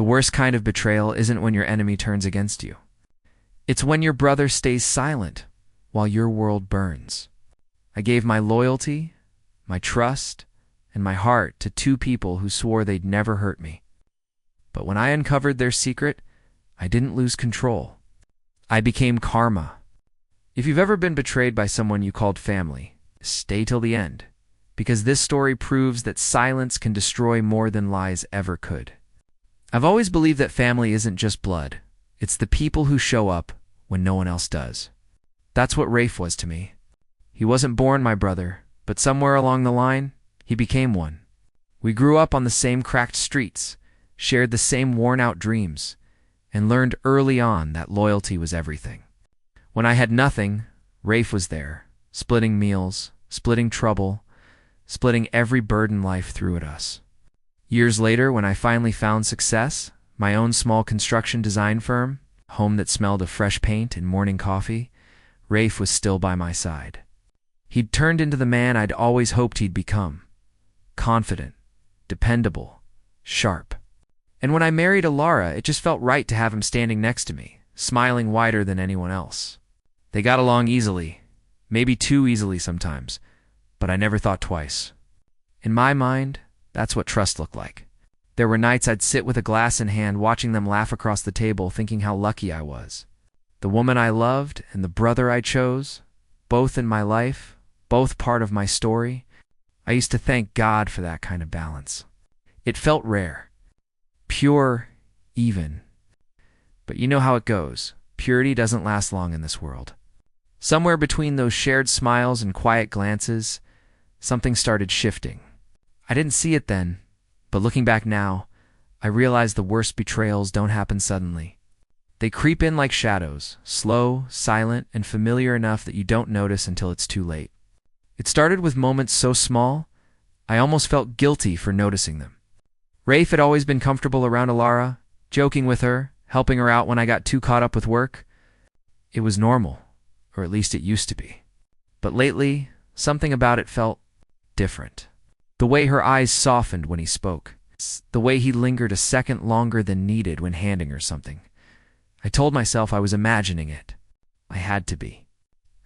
The worst kind of betrayal isn't when your enemy turns against you. It's when your brother stays silent while your world burns. I gave my loyalty, my trust, and my heart to two people who swore they'd never hurt me. But when I uncovered their secret, I didn't lose control. I became karma. If you've ever been betrayed by someone you called family, stay till the end, because this story proves that silence can destroy more than lies ever could. I've always believed that family isn't just blood. It's the people who show up when no one else does. That's what Rafe was to me. He wasn't born my brother, but somewhere along the line, he became one. We grew up on the same cracked streets, shared the same worn-out dreams, and learned early on that loyalty was everything. When I had nothing, Rafe was there, splitting meals, splitting trouble, splitting every burden life threw at us. Years later, when I finally found success, my own small construction design firm, a home that smelled of fresh paint and morning coffee, Rafe was still by my side. He'd turned into the man I'd always hoped he'd become. Confident, dependable, sharp. And when I married Alara, it just felt right to have him standing next to me, smiling wider than anyone else. They got along easily, maybe too easily sometimes, but I never thought twice. In my mind, that's what trust looked like. There were nights I'd sit with a glass in hand watching them laugh across the table, thinking how lucky I was. The woman I loved and the brother I chose, both in my life, both part of my story. I used to thank God for that kind of balance. It felt rare. Pure, even. But you know how it goes. Purity doesn't last long in this world. Somewhere between those shared smiles and quiet glances, something started shifting. I didn't see it then, but looking back now, I realize the worst betrayals don't happen suddenly. They creep in like shadows, slow, silent, and familiar enough that you don't notice until it's too late. It started with moments so small, I almost felt guilty for noticing them. Rafe had always been comfortable around Alara, joking with her, helping her out when I got too caught up with work. It was normal, or at least it used to be. But lately, something about it felt different. The way her eyes softened when he spoke. The way he lingered a second longer than needed when handing her something. I told myself I was imagining it. I had to be.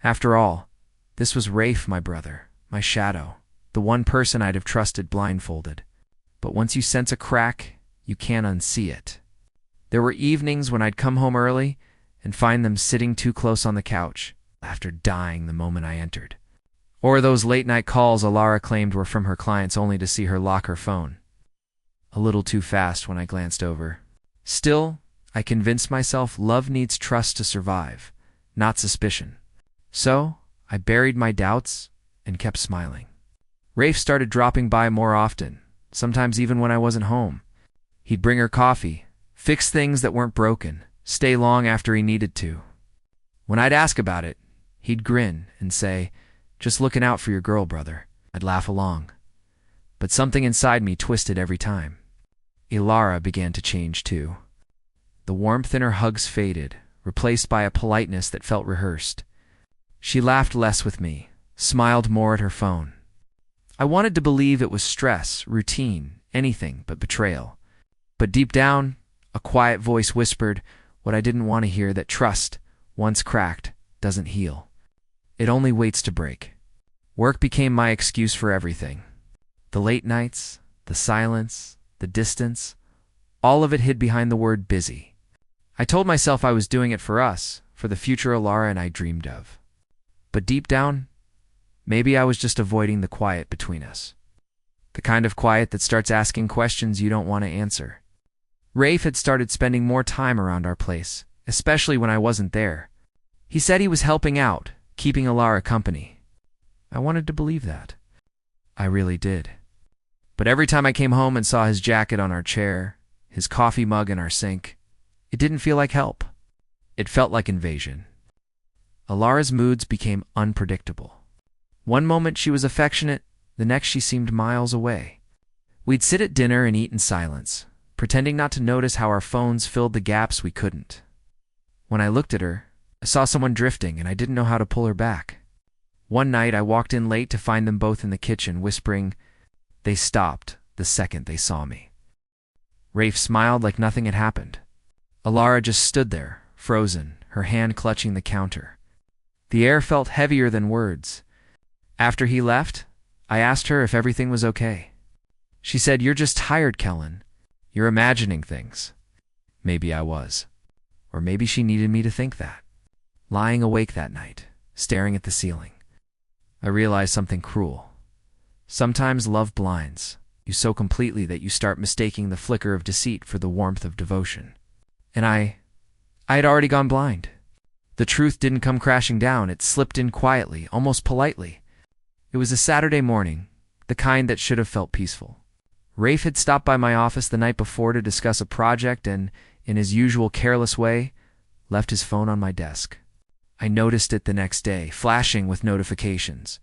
After all, this was Rafe, my brother, my shadow, the one person I'd have trusted blindfolded. But once you sense a crack, you can't unsee it. There were evenings when I'd come home early and find them sitting too close on the couch, after dying the moment I entered. Or those late-night calls Alara claimed were from her clients only to see her lock her phone. A little too fast when I glanced over. Still, I convinced myself love needs trust to survive, not suspicion. So, I buried my doubts and kept smiling. Rafe started dropping by more often, sometimes even when I wasn't home. He'd bring her coffee, fix things that weren't broken, stay long after he needed to. When I'd ask about it, he'd grin and say, "Just looking out for your girl, brother." I'd laugh along. But something inside me twisted every time. Alara began to change too. The warmth in her hugs faded, replaced by a politeness that felt rehearsed. She laughed less with me, smiled more at her phone. I wanted to believe it was stress, routine, anything but betrayal. But deep down, a quiet voice whispered what I didn't want to hear, that trust, once cracked, doesn't heal. It only waits to break. Work became my excuse for everything. The late nights, the silence, the distance, all of it hid behind the word busy. I told myself I was doing it for us, for the future Alara and I dreamed of. But deep down, maybe I was just avoiding the quiet between us. The kind of quiet that starts asking questions you don't want to answer. Rafe had started spending more time around our place, especially when I wasn't there. He said he was helping out, keeping Alara company. I wanted to believe that. I really did. But every time I came home and saw his jacket on our chair, his coffee mug in our sink, it didn't feel like help. It felt like invasion. Alara's moods became unpredictable. One moment she was affectionate, the next she seemed miles away. We'd sit at dinner and eat in silence, pretending not to notice how our phones filled the gaps we couldn't. When I looked at her, I saw someone drifting and I didn't know how to pull her back. One night I walked in late to find them both in the kitchen, whispering. They stopped the second they saw me. Rafe smiled like nothing had happened. Alara just stood there, frozen, her hand clutching the counter. The air felt heavier than words. After he left, I asked her if everything was okay. She said, "You're just tired, Kellen. You're imagining things." Maybe I was. Or maybe she needed me to think that. Lying awake that night, staring at the ceiling, I realized something cruel. Sometimes love blinds you so completely that you start mistaking the flicker of deceit for the warmth of devotion. And I had already gone blind. The truth didn't come crashing down. It slipped in quietly, almost politely. It was a Saturday morning, the kind that should have felt peaceful. Rafe had stopped by my office the night before to discuss a project and, in his usual careless way, left his phone on my desk. I noticed it the next day, flashing with notifications.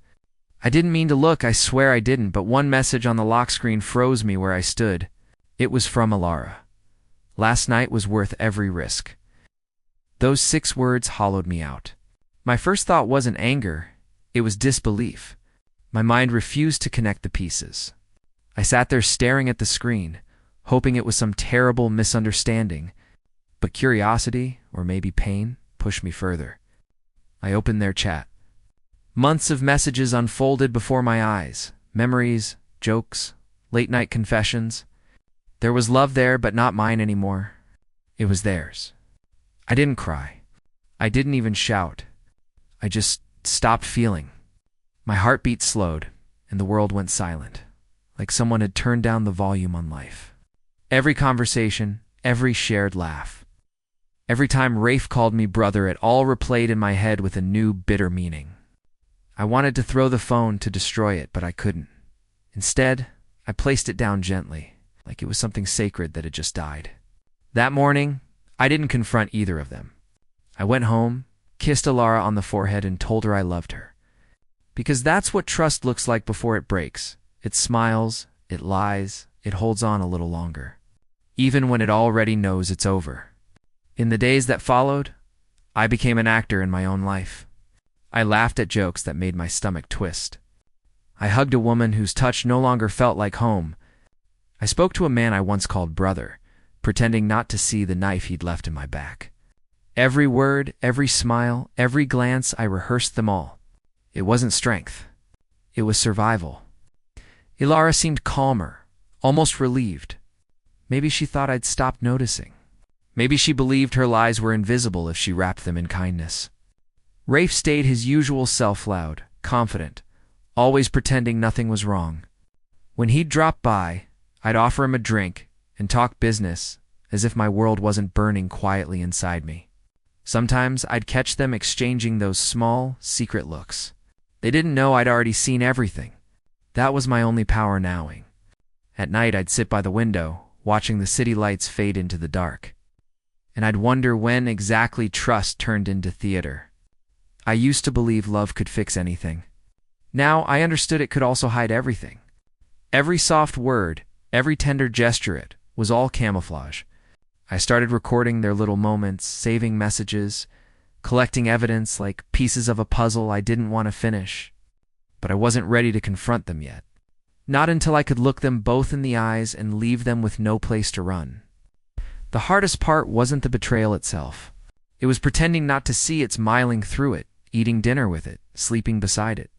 I didn't mean to look, I swear I didn't, but one message on the lock screen froze me where I stood. It was from Alara. "Last night was worth every risk." Those 6 words hollowed me out. My first thought wasn't anger, it was disbelief. My mind refused to connect the pieces. I sat there staring at the screen, hoping it was some terrible misunderstanding, but curiosity, or maybe pain, pushed me further. I opened their chat. Months of messages unfolded before my eyes, memories, jokes, late-night confessions. There was love there, but not mine anymore. It was theirs. I didn't cry. I didn't even shout. I just stopped feeling. My heartbeat slowed, and the world went silent, like someone had turned down the volume on life. Every conversation, every shared laugh, every time Rafe called me brother, it all replayed in my head with a new, bitter meaning. I wanted to throw the phone to destroy it, but I couldn't. Instead, I placed it down gently, like it was something sacred that had just died. That morning, I didn't confront either of them. I went home, kissed Alara on the forehead, and told her I loved her. Because that's what trust looks like before it breaks. It smiles, it lies, it holds on a little longer, even when it already knows it's over. In the days that followed, I became an actor in my own life. I laughed at jokes that made my stomach twist. I hugged a woman whose touch no longer felt like home. I spoke to a man I once called brother, pretending not to see the knife he'd left in my back. Every word, every smile, every glance, I rehearsed them all. It wasn't strength. It was survival. Alara seemed calmer, almost relieved. Maybe she thought I'd stopped noticing. Maybe she believed her lies were invisible if she wrapped them in kindness. Rafe stayed his usual self, loud, confident, always pretending nothing was wrong. When he'd drop by, I'd offer him a drink and talk business as if my world wasn't burning quietly inside me. Sometimes I'd catch them exchanging those small, secret looks. They didn't know I'd already seen everything. That was my only power nowing. At night I'd sit by the window, watching the city lights fade into the dark. And I'd wonder when exactly trust turned into theater. I used to believe love could fix anything. Now I understood it could also hide everything. Every soft word, every tender gesture, it was all camouflage. I started recording their little moments, saving messages, collecting evidence like pieces of a puzzle I didn't want to finish. But I wasn't ready to confront them yet. Not until I could look them both in the eyes and leave them with no place to run. The hardest part wasn't the betrayal itself. It was pretending not to see it, smiling through it, eating dinner with it, sleeping beside it.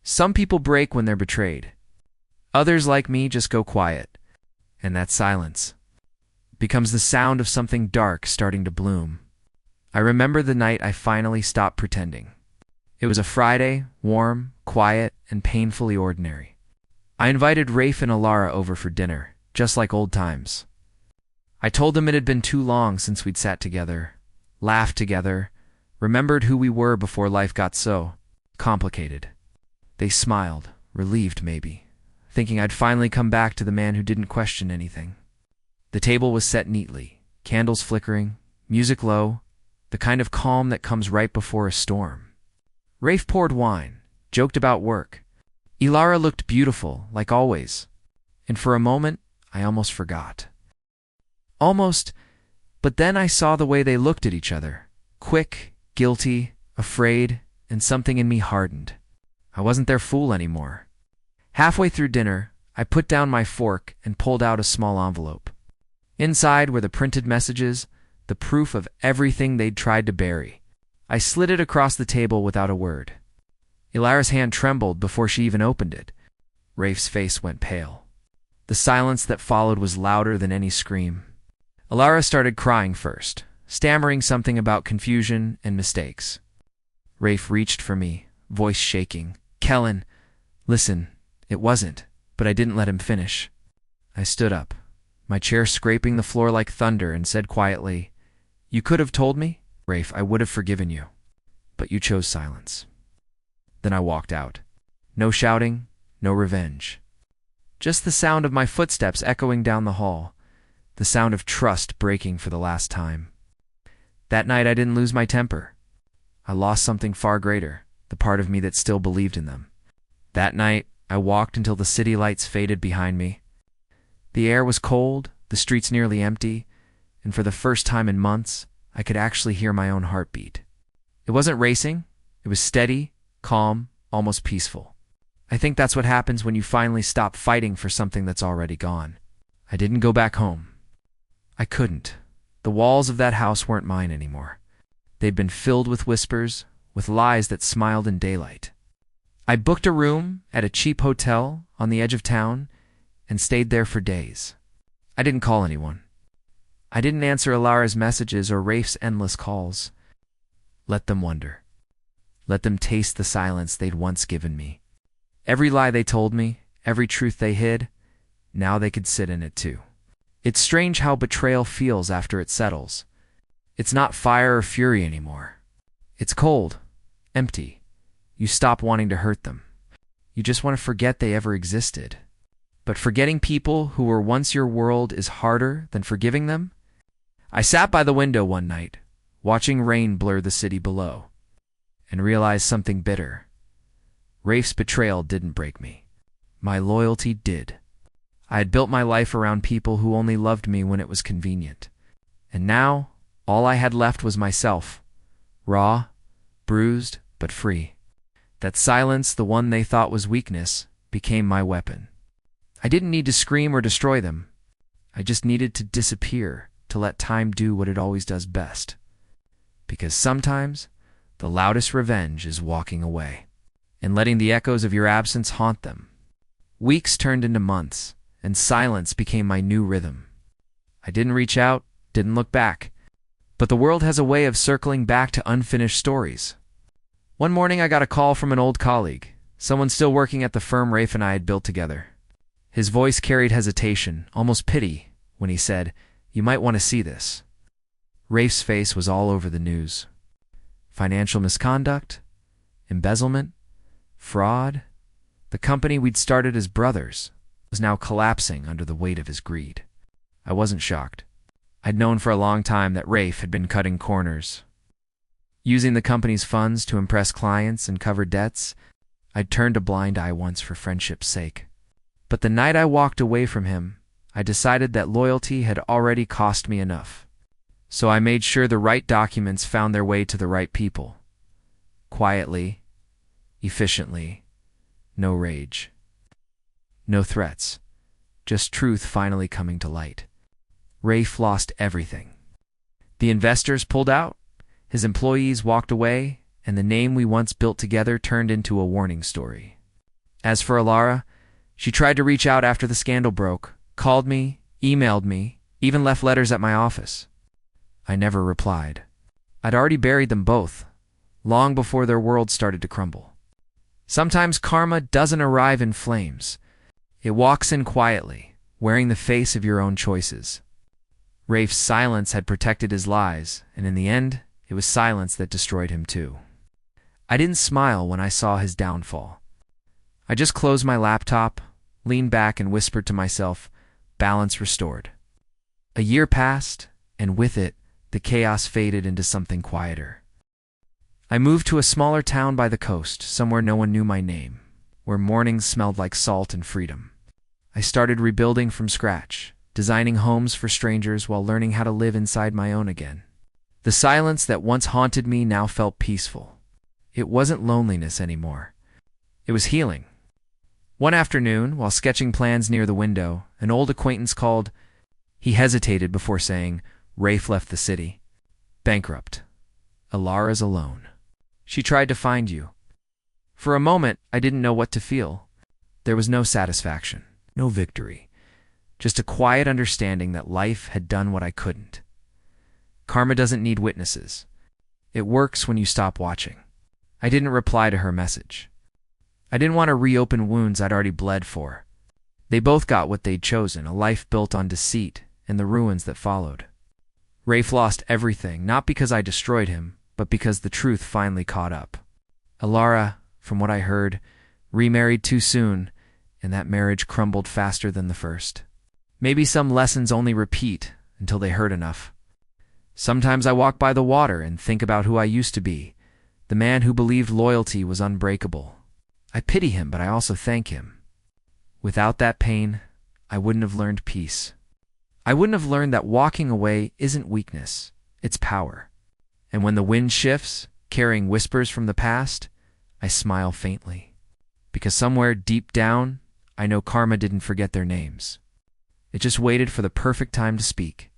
Some people break when they're betrayed. Others, like me, just go quiet. And that silence becomes the sound of something dark starting to bloom. I remember the night I finally stopped pretending. It was a Friday, warm, quiet, and painfully ordinary. I invited Rafe and Alara over for dinner, just like old times. I told them it had been too long since we'd sat together, laughed together, remembered who we were before life got so complicated. They smiled, relieved maybe, thinking I'd finally come back to the man who didn't question anything. The table was set neatly, candles flickering, music low, the kind of calm that comes right before a storm. Rafe poured wine, joked about work. Alara looked beautiful, like always, and for a moment, I almost forgot. Almost, but then I saw the way they looked at each other. Quick, guilty, afraid, and something in me hardened. I wasn't their fool anymore. Halfway through dinner, I put down my fork and pulled out a small envelope. Inside were the printed messages, the proof of everything they'd tried to bury. I slid it across the table without a word. Ilara's hand trembled before she even opened it. Rafe's face went pale. The silence that followed was louder than any scream. Ilara started crying first, stammering something about confusion and mistakes. Rafe reached for me, voice shaking. "Kellen, listen, it wasn't," but I didn't let him finish. I stood up, my chair scraping the floor like thunder, and said quietly, "You could have told me, Rafe, I would have forgiven you. But you chose silence." Then I walked out. No shouting, no revenge. Just the sound of my footsteps echoing down the hall, the sound of trust breaking for the last time. That night I didn't lose my temper. I lost something far greater, the part of me that still believed in them. That night I walked until the city lights faded behind me. The air was cold, the streets nearly empty, and for the first time in months, I could actually hear my own heartbeat. It wasn't racing, it was steady, calm, almost peaceful. I think that's what happens when you finally stop fighting for something that's already gone. I didn't go back home. I couldn't. The walls of that house weren't mine anymore. They'd been filled with whispers, with lies that smiled in daylight. I booked a room at a cheap hotel on the edge of town and stayed there for days. I didn't call anyone. I didn't answer Ilara's messages or Rafe's endless calls. Let them wonder. Let them taste the silence they'd once given me. Every lie they told me, every truth they hid, now they could sit in it too. It's strange how betrayal feels after it settles. It's not fire or fury anymore. It's cold, empty. You stop wanting to hurt them. You just want to forget they ever existed. But forgetting people who were once your world is harder than forgiving them? I sat by the window one night, watching rain blur the city below, and realized something bitter. Rafe's betrayal didn't break me. My loyalty did. I had built my life around people who only loved me when it was convenient. And now, all I had left was myself, raw, bruised, but free. That silence, the one they thought was weakness, became my weapon. I didn't need to scream or destroy them. I just needed to disappear, to let time do what it always does best. Because sometimes, the loudest revenge is walking away and letting the echoes of your absence haunt them. Weeks turned into months, and silence became my new rhythm. I didn't reach out, didn't look back. But the world has a way of circling back to unfinished stories. One morning I got a call from an old colleague, someone still working at the firm Rafe and I had built together. His voice carried hesitation, almost pity, when he said, "You might want to see this." Rafe's face was all over the news. Financial misconduct, embezzlement, fraud. The company we'd started as brothers was now collapsing under the weight of his greed. I wasn't shocked. I'd known for a long time that Rafe had been cutting corners. Using the company's funds to impress clients and cover debts, I'd turned a blind eye once for friendship's sake. But the night I walked away from him, I decided that loyalty had already cost me enough. So I made sure the right documents found their way to the right people. Quietly, efficiently, no rage. No threats, just truth finally coming to light. Rafe lost everything. The investors pulled out, his employees walked away, and the name we once built together turned into a warning story. As for Ilara, she tried to reach out after the scandal broke, called me, emailed me, even left letters at my office. I never replied. I'd already buried them both, long before their world started to crumble. Sometimes karma doesn't arrive in flames. It walks in quietly, wearing the face of your own choices. Rafe's silence had protected his lies, and in the end, it was silence that destroyed him too. I didn't smile when I saw his downfall. I just closed my laptop, leaned back and whispered to myself, balance restored. A year passed, and with it, the chaos faded into something quieter. I moved to a smaller town by the coast, somewhere no one knew my name, where mornings smelled like salt and freedom. I started rebuilding from scratch, designing homes for strangers while learning how to live inside my own again. The silence that once haunted me now felt peaceful. It wasn't loneliness anymore. It was healing. One afternoon, while sketching plans near the window, an old acquaintance called. He hesitated before saying, Rafe left the city. Bankrupt. Alara's alone. She tried to find you. For a moment, I didn't know what to feel. There was no satisfaction, no victory, just a quiet understanding that life had done what I couldn't. Karma doesn't need witnesses. It works when you stop watching. I didn't reply to her message. I didn't want to reopen wounds I'd already bled for. They both got what they'd chosen, a life built on deceit and the ruins that followed. Rafe lost everything, not because I destroyed him, but because the truth finally caught up. Alara, from what I heard, remarried too soon, and that marriage crumbled faster than the first. Maybe some lessons only repeat until they hurt enough. Sometimes I walk by the water and think about who I used to be, the man who believed loyalty was unbreakable. I pity him, but I also thank him. Without that pain, I wouldn't have learned peace. I wouldn't have learned that walking away isn't weakness, it's power. And when the wind shifts, carrying whispers from the past, I smile faintly. Because somewhere deep down, I know karma didn't forget their names. It just waited for the perfect time to speak.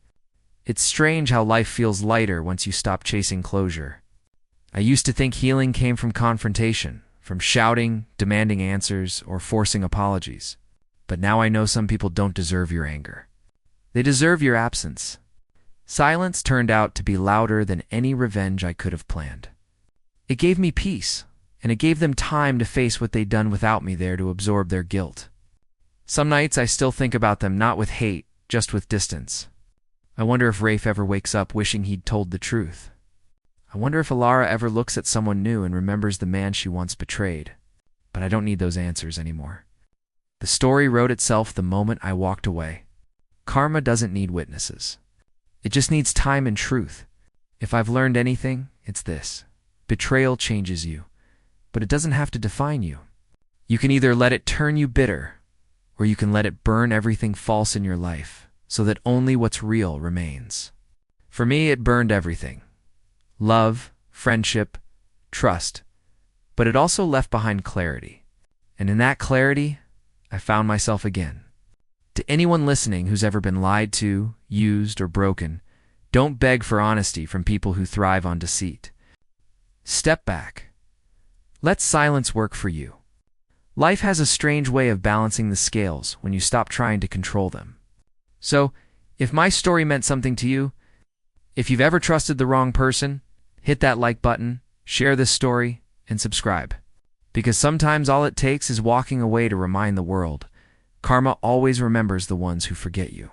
It's strange how life feels lighter once you stop chasing closure. I used to think healing came from confrontation, from shouting, demanding answers, or forcing apologies. But now I know some people don't deserve your anger. They deserve your absence. Silence turned out to be louder than any revenge I could have planned. It gave me peace, and it gave them time to face what they'd done without me there to absorb their guilt. Some nights I still think about them not with hate, just with distance. I wonder if Rafe ever wakes up wishing he'd told the truth. I wonder if Alara ever looks at someone new and remembers the man she once betrayed. But I don't need those answers anymore. The story wrote itself the moment I walked away. Karma doesn't need witnesses. It just needs time and truth. If I've learned anything, it's this. Betrayal changes you, but it doesn't have to define you. You can either let it turn you bitter, or you can let it burn everything false in your life, so that only what's real remains. For me, it burned everything. Love, friendship, trust. But it also left behind clarity. And in that clarity, I found myself again. To anyone listening who's ever been lied to, used, or broken, don't beg for honesty from people who thrive on deceit. Step back. Let silence work for you. Life has a strange way of balancing the scales when you stop trying to control them. So, if my story meant something to you, if you've ever trusted the wrong person, hit that like button, share this story, and subscribe. Because sometimes all it takes is walking away to remind the world. Karma always remembers the ones who forget you.